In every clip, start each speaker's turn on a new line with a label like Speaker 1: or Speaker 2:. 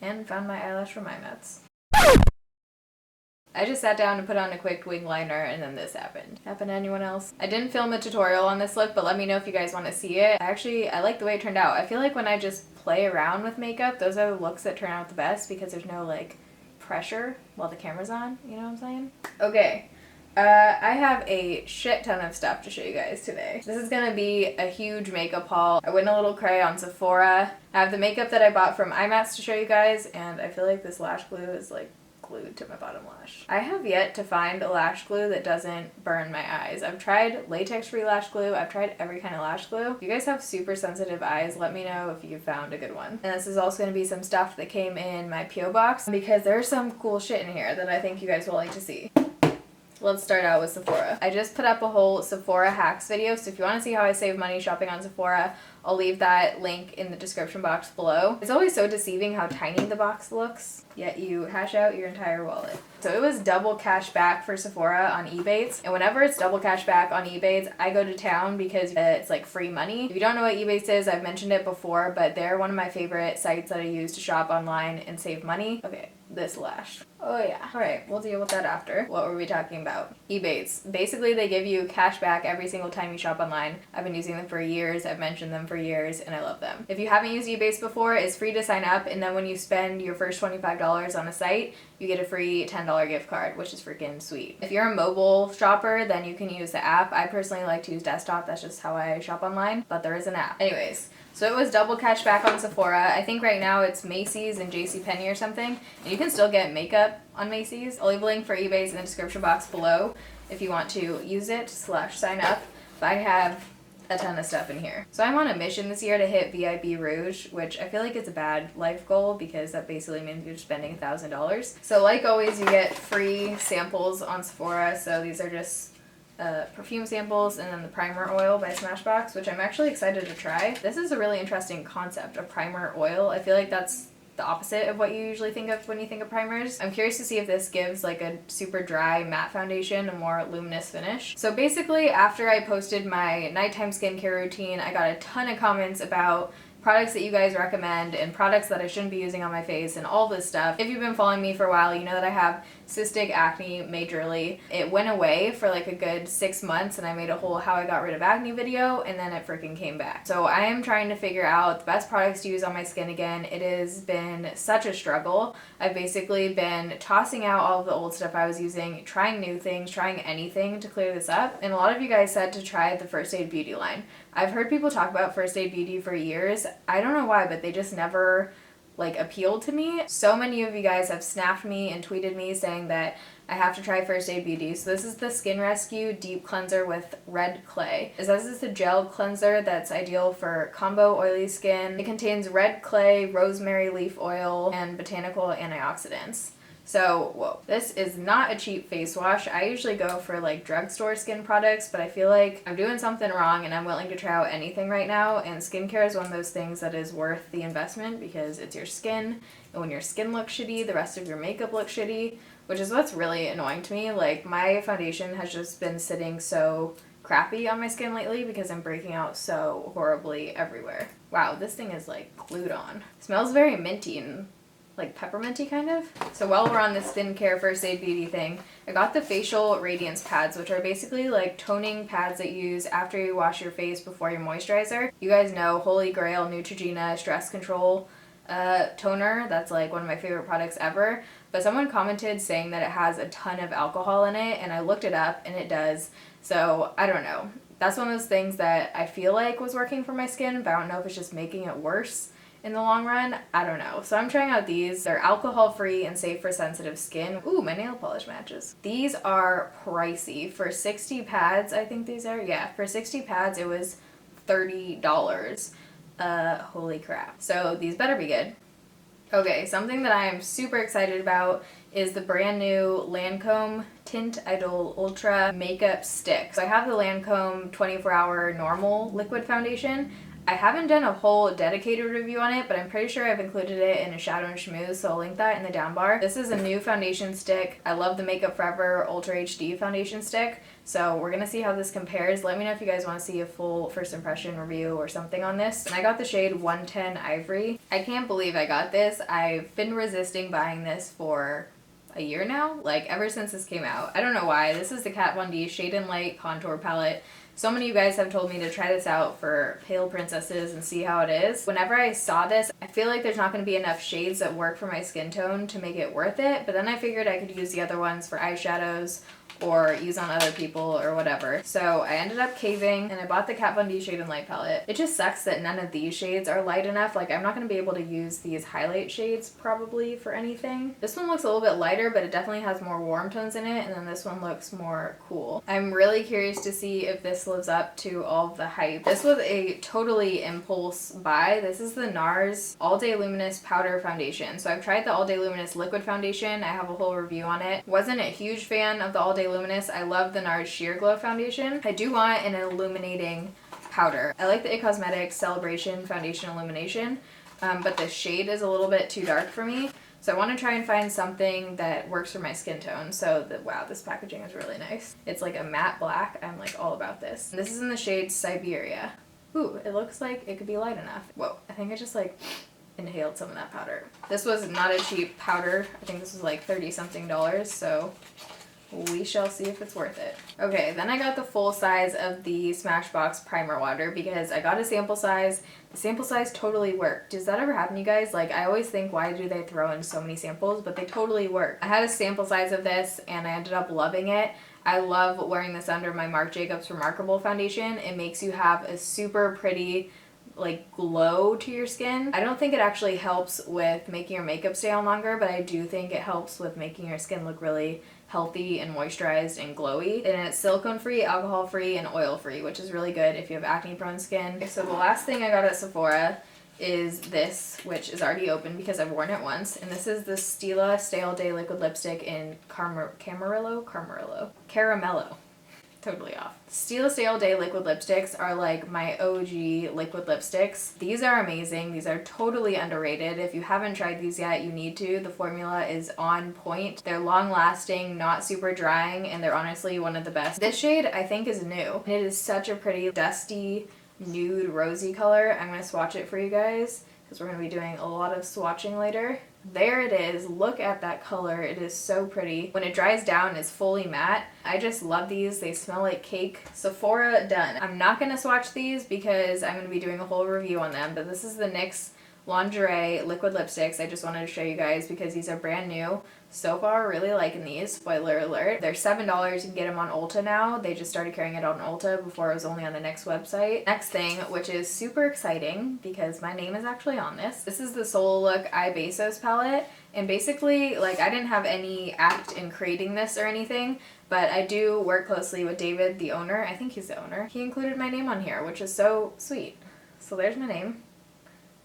Speaker 1: and found my eyelash from Imats. I just sat down and put on a quick wing liner and then this happened. Happened to anyone else? I didn't film a tutorial on this look, but let me know if you guys want to see it. I like the way it turned out. I feel like when I just play around with makeup, those are the looks that turn out the best because there's no like pressure while the camera's on, you know what I'm saying? Okay, I have a shit ton of stuff to show you guys today. This is gonna be a huge makeup haul. I went a little cray on Sephora. I have the makeup that I bought from Imats to show you guys, and I feel like this lash glue is like glued to my bottom lash. I have yet to find a lash glue that doesn't burn my eyes. I've tried latex-free lash glue. I've tried every kind of lash glue. If you guys have super sensitive eyes, let me know if you found a good one. And this is also going to be some stuff that came in my P.O. box because there's some cool shit in here that I think you guys will like to see. Let's start out with Sephora. I just put up a whole Sephora hacks video, so if you want to see how I save money shopping on Sephora, I'll leave that link in the description box below. It's always so deceiving how tiny the box looks, yet you hash out your entire wallet. So it was double cash back for Sephora on Ebates, and whenever it's double cash back on Ebates, I go to town because it's like free money. If you don't know what Ebates is, I've mentioned it before, but they're one of my favorite sites that I use to shop online and save money. Okay, this lash. Oh yeah. Alright, we'll deal with that after. What were we talking about? Ebates. Basically, they give you cash back every single time you shop online. I've been using them for years, I've mentioned them for years, and I love them. If you haven't used Ebates before, it's free to sign up, and then when you spend your first $25 on a site, you get a free $10 gift card, which is freaking sweet. If you're a mobile shopper, then you can use the app. I personally like to use desktop, that's just how I shop online, but there is an app. Anyways, so it was double cash back on Sephora. I think right now it's Macy's and JCPenney or something, and you can still get makeup on Macy's. I'll leave a link for Ebates in the description box below if you want to use it / sign up. But I have a ton of stuff in here. So I'm on a mission this year to hit VIB Rouge, which I feel like is a bad life goal because that basically means you're spending $1,000. So like always, you get free samples on Sephora. So these are just perfume samples and then the primer oil by Smashbox, which I'm actually excited to try. This is a really interesting concept, a primer oil. I feel like that's the opposite of what you usually think of when you think of primers. I'm curious to see if this gives like a super dry matte foundation a more luminous finish. So basically, after I posted my nighttime skincare routine, I got a ton of comments about products that you guys recommend and products that I shouldn't be using on my face and all this stuff. If you've been following me for a while, you know that I have cystic acne majorly. It went away for like a good 6 months and I made a whole how I got rid of acne video and then it freaking came back. So I am trying to figure out the best products to use on my skin again. It has been such a struggle. I've basically been tossing out all of the old stuff I was using, trying new things, trying anything to clear this up. And a lot of you guys said to try the First Aid Beauty line. I've heard people talk about First Aid Beauty for years. I don't know why, but they just never like appealed to me. So many of you guys have snapped me and tweeted me saying that I have to try First Aid Beauty. So this is the Skin Rescue Deep Cleanser with Red Clay. It says it's a gel cleanser that's ideal for combo oily skin. It contains red clay, rosemary leaf oil, and botanical antioxidants. So, whoa, this is not a cheap face wash. I usually go for like drugstore skin products, but I feel like I'm doing something wrong and I'm willing to try out anything right now. And skincare is one of those things that is worth the investment because it's your skin. And when your skin looks shitty, the rest of your makeup looks shitty, which is what's really annoying to me. Like, my foundation has just been sitting so crappy on my skin lately because I'm breaking out so horribly everywhere. Wow, this thing is like glued on. It smells very minty and like pepperminty kind of. So while we're on this skincare First Aid Beauty thing, I got the facial radiance pads, which are basically like toning pads that you use after you wash your face before your moisturizer. You guys know Holy Grail Neutrogena Stress Control toner. That's like one of my favorite products ever. But someone commented saying that it has a ton of alcohol in it, and I looked it up and it does. So I don't know. That's one of those things that I feel like was working for my skin, but I don't know if it's just making it worse in the long run. I don't know. So I'm trying out these. They're alcohol free and safe for sensitive skin. Ooh, my nail polish matches. These are pricey. For 60 pads, I think these are. Yeah, for 60 pads it was $30. Holy crap. So these better be good. Okay, something that I am super excited about is the brand new Lancome Tint Idol Ultra Makeup Stick. So I have the Lancome 24-hour normal liquid foundation. I haven't done a whole dedicated review on it, but I'm pretty sure I've included it in a Shadow and Schmooze, so I'll link that in the down bar. This is a new foundation stick. I love the Makeup Forever Ultra HD foundation stick, so we're gonna see how this compares. Let me know if you guys want to see a full first impression review or something on this. And I got the shade 110 Ivory. I can't believe I got this. I've been resisting buying this for a year now, like ever since this came out. I don't know why. This is the Kat Von D Shade and Light Contour Palette. So many of you guys have told me to try this out for pale princesses and see how it is. Whenever I saw this, I feel like there's not going to be enough shades that work for my skin tone to make it worth it, but then I figured I could use the other ones for eyeshadows or use on other people or whatever. So I ended up caving and I bought the Kat Von D Shade and Light palette. It just sucks that none of these shades are light enough. Like, I'm not going to be able to use these highlight shades probably for anything. This one looks a little bit lighter, but it definitely has more warm tones in it, and then this one looks more cool. I'm really curious to see if this lives up to all of the hype. This was a totally impulse buy. This is the NARS All Day Luminous Powder Foundation. So I've tried the All Day Luminous Liquid Foundation. I have a whole review on it. Wasn't a huge fan of the All Day Luminous. I love the NARS Sheer Glow Foundation. I do want an illuminating powder. I like the It Cosmetics Celebration Foundation Illumination, but the shade is a little bit too dark for me. So I want to try and find something that works for my skin tone. So wow, this packaging is really nice. It's like a matte black. I'm like all about this. This is in the shade Siberia. Ooh, it looks like it could be light enough. Whoa, I think I just like inhaled some of that powder. This was not a cheap powder. I think this was like $30-something, so we shall see if it's worth it. Okay, then I got the full size of the Smashbox Primer Water because I got a sample size. The sample size totally worked. Does that ever happen to you guys? Like, I always think, why do they throw in so many samples? But they totally work. I had a sample size of this and I ended up loving it. I love wearing this under my Marc Jacobs Remarkable foundation. It makes you have a super pretty like glow to your skin. I don't think it actually helps with making your makeup stay on longer, but I do think it helps with making your skin look really healthy and moisturized and glowy. And it's silicone free, alcohol free, and oil free, which is really good if you have acne prone skin. So the last thing I got at Sephora is this, which is already open because I've worn it once, and this is the Stila Stay All Day Liquid Lipstick in Caramello. Totally off. Stila Stay All Day liquid lipsticks are like my OG liquid lipsticks. These are amazing. These are totally underrated. If you haven't tried these yet, you need to. The formula is on point. They're long lasting, not super drying, and they're honestly one of the best. This shade I think is new. It is such a pretty dusty nude rosy color. I'm going to swatch it for you guys because we're going to be doing a lot of swatching later. There it is. Look at that color. It is so pretty. When it dries down, it's fully matte. I just love these. They smell like cake. Sephora done. I'm not going to swatch these because I'm going to be doing a whole review on them, but this is the NYX Lingerie liquid lipsticks. I just wanted to show you guys because these are brand new. So far, really liking these. Spoiler alert. They're $7. You can get them on Ulta now. They just started carrying it on Ulta before it was only on the NYX website. Next thing, which is super exciting because my name is actually on this. This is the Solo Look Eye Bezos palette. And basically, like, I didn't have any act in creating this or anything, but I do work closely with David, the owner. I think he's the owner. He included my name on here, which is so sweet. So there's my name.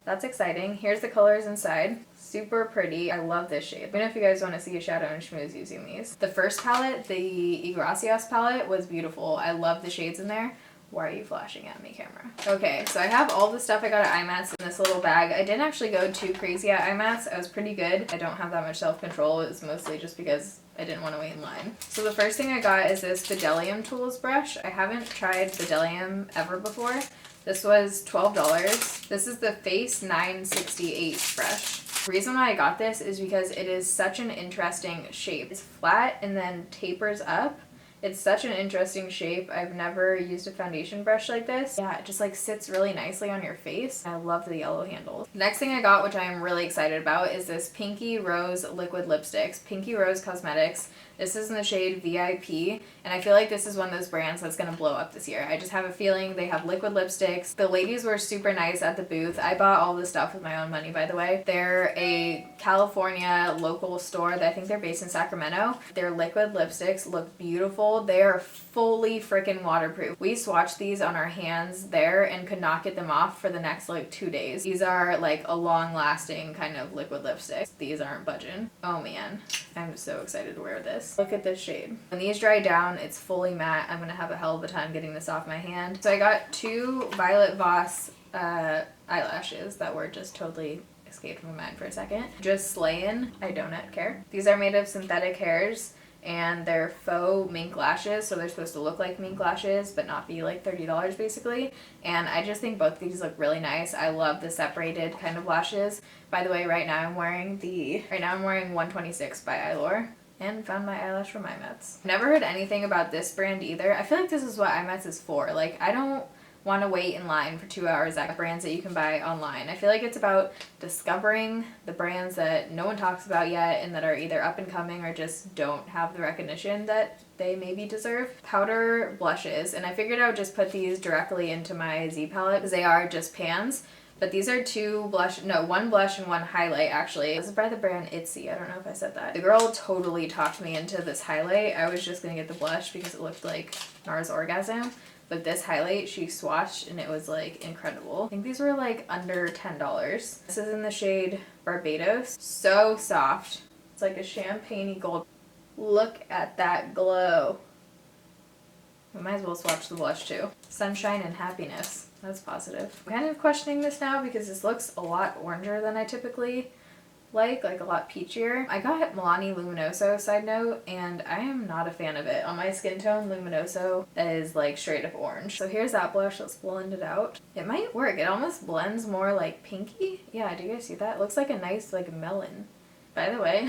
Speaker 1: That's exciting. Here's the colors inside. Super pretty. I love this shade. Let me know if you guys want to see a shadow and schmooze using these. The first palette, the Igracias palette, was beautiful. I love the shades in there. Why are you flashing at me, camera? Okay, so I have all the stuff I got at Imats in this little bag. I didn't actually go too crazy at Imats. I was pretty good. I don't have that much self-control. It was mostly just because I didn't want to wait in line. So the first thing I got is this Bdellium Tools brush. I haven't tried Bdellium ever before. This was $12. This is the Face 968 brush. The reason why I got this is because it is such an interesting shape. It's flat and then tapers up. It's such an interesting shape. I've never used a foundation brush like this. Yeah, it just like sits really nicely on your face. I love the yellow handles. Next thing I got, which I am really excited about, is this Pinky Rose liquid lipsticks. Pinky Rose Cosmetics. This is in the shade VIP, and I feel like this is one of those brands that's going to blow up this year. I just have a feeling they have liquid lipsticks. The ladies were super nice at the booth. I bought all this stuff with my own money, by the way. They're a California local store that I think they're based in Sacramento. Their liquid lipsticks look beautiful. They are fully freaking waterproof. We swatched these on our hands there and could not get them off for the next like 2 days. These are like a long-lasting kind of liquid lipstick. These aren't budging. Oh man, I'm so excited to wear this. Look at this shade. When these dry down, it's fully matte. I'm gonna have a hell of a time getting this off my hand. So I got 2 Violet Voss eyelashes that were just totally escaped my mind for a second. Just slayin'. I don't care. These are made of synthetic hairs, and they're faux mink lashes, so they're supposed to look like mink lashes but not be like $30 basically. And I just think both of these look really nice. I love the separated kind of lashes. By the way, right now I'm wearing 126 by Eylure. And found my eyelash from Imats. Never heard anything about this brand either. I feel like this is what Imats is for. Like, I don't want to wait in line for 2 hours at brands that you can buy online. I feel like it's about discovering the brands that no one talks about yet and that are either up and coming or just don't have the recognition that they maybe deserve. Powder blushes, and I figured I would just put these directly into my Z palette because they are just pans. But these are one blush and one highlight actually. This is by the brand Itsy. I don't know if I said that. The girl totally talked me into this highlight. I was just gonna get the blush because it looked like NARS Orgasm. But this highlight she swatched and it was like incredible. I think these were like under $10. This is in the shade Barbados. So soft. It's like a champagne-y gold. Look at that glow. I might as well swatch the blush too. Sunshine and happiness. That's positive. I'm kind of questioning this now because this looks a lot oranger than I typically like a lot peachier. I got Milani Luminoso, side note, and I am not a fan of it. On my skin tone, Luminoso is like straight up orange. So here's that blush. Let's blend it out. It might work. It almost blends more like pinky. Yeah, do you guys see that? It looks like a nice like melon. By the way,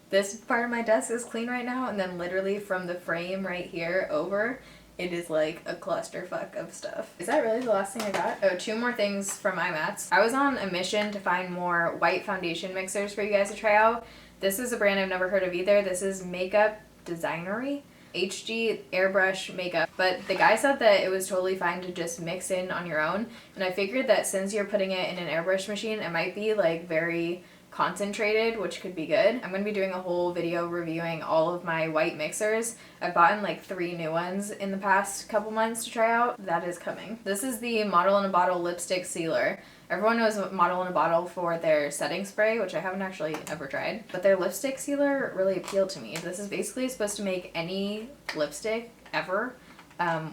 Speaker 1: this part of my desk is clean right now, and then literally from the frame right here over, it is like a clusterfuck of stuff. Is that really the last thing I got? Oh, 2 more things from Imats. I was on a mission to find more white foundation mixers for you guys to try out. This is a brand I've never heard of either. This is Makeup Designery. HG airbrush makeup, but the guy said that it was totally fine to just mix in on your own, and I figured that since you're putting it in an airbrush machine, it might be like very concentrated, which could be good. I'm going to be doing a whole video reviewing all of my white mixers. I've bought like 3 new ones in the past couple months to try out. That is coming. This is the Model in a Bottle lipstick sealer. Everyone knows Model in a Bottle for their setting spray, which I haven't actually ever tried, but their lipstick sealer really appealed to me. This is basically supposed to make any lipstick ever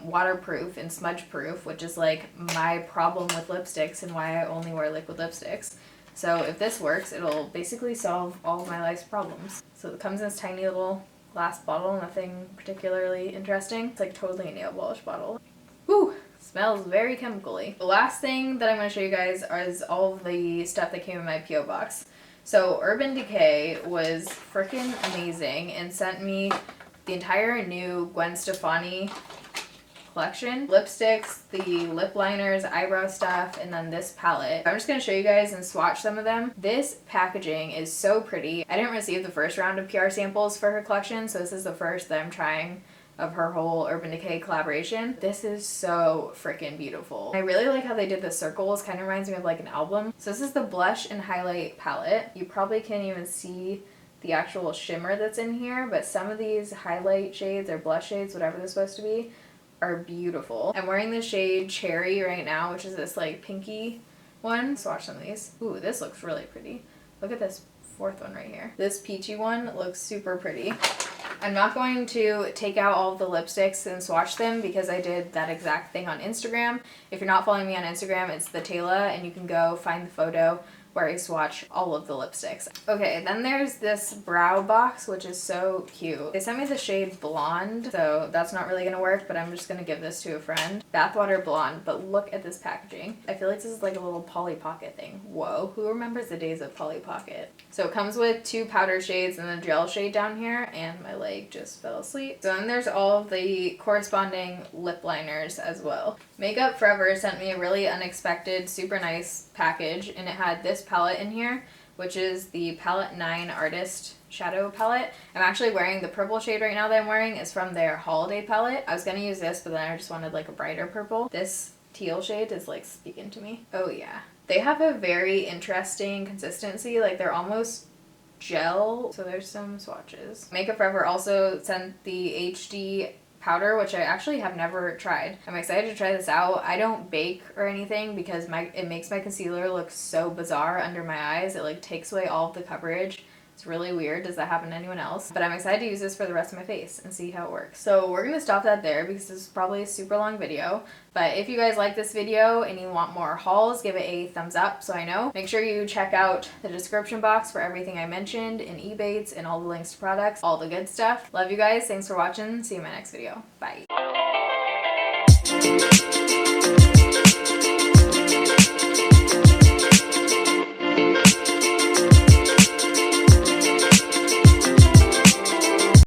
Speaker 1: waterproof and smudge proof, which is like my problem with lipsticks and why I only wear liquid lipsticks. So if this works, it'll basically solve all of my life's problems. So it comes in this tiny little glass bottle, nothing particularly interesting. It's like totally a nail polish bottle. Whew, smells very chemically. The last thing that I'm going to show you guys is all of the stuff that came in my P.O. box. So Urban Decay was freaking amazing and sent me the entire new Gwen Stefani collection. Lipsticks, the lip liners, eyebrow stuff, and then this palette. I'm just going to show you guys and swatch some of them. This packaging is so pretty. I didn't receive the first round of PR samples for her collection, so this is the first that I'm trying of her whole Urban Decay collaboration. This is so freaking beautiful. I really like how they did the circles. Kind of reminds me of like an album. So this is the blush and highlight palette. You probably can't even see the actual shimmer that's in here, but some of these highlight shades or blush shades, whatever they're supposed to be, are beautiful. I'm wearing the shade Cherry right now, which is this like pinky one. Swatch some of these. Ooh, this looks really pretty. Look at this 4th one right here. This peachy one looks super pretty. I'm not going to take out all of the lipsticks and swatch them because I did that exact thing on Instagram. If you're not following me on Instagram, it's thataylaa, and you can go find the photo where I swatch all of the lipsticks. Okay, then there's this brow box, which is so cute. They sent me the shade Blonde, so that's not really gonna work, but I'm just gonna give this to a friend. Bathwater Blonde, but look at this packaging. I feel like this is like a little Polly Pocket thing. Whoa, who remembers the days of Polly Pocket? So it comes with 2 powder shades and a gel shade down here, and my leg just fell asleep. So then there's all of the corresponding lip liners as well. Makeup Forever sent me a really unexpected, super nice package, and it had this palette in here, which is the Palette 9 Artist Shadow Palette. I'm actually wearing the purple shade right now that I'm wearing is from their holiday palette. I was gonna use this, but then I just wanted like a brighter purple. This teal shade is like speaking to me. Oh yeah. They have a very interesting consistency, like they're almost gel. So there's some swatches. Makeup Forever also sent the HD powder, which I actually have never tried. I'm excited to try this out. I don't bake or anything because it makes my concealer look so bizarre under my eyes. It like takes away all of the coverage It's really weird. Does that happen to anyone else? But I'm excited to use this for the rest of my face and see how it works. So we're gonna stop that there because this is probably a super long video. But if you guys like this video and you want more hauls, give it a thumbs up so I know. Make sure you check out the description box for everything I mentioned in Ebates and all the links to products, all the good stuff. Love you guys. Thanks for watching. See you in my next video. Bye.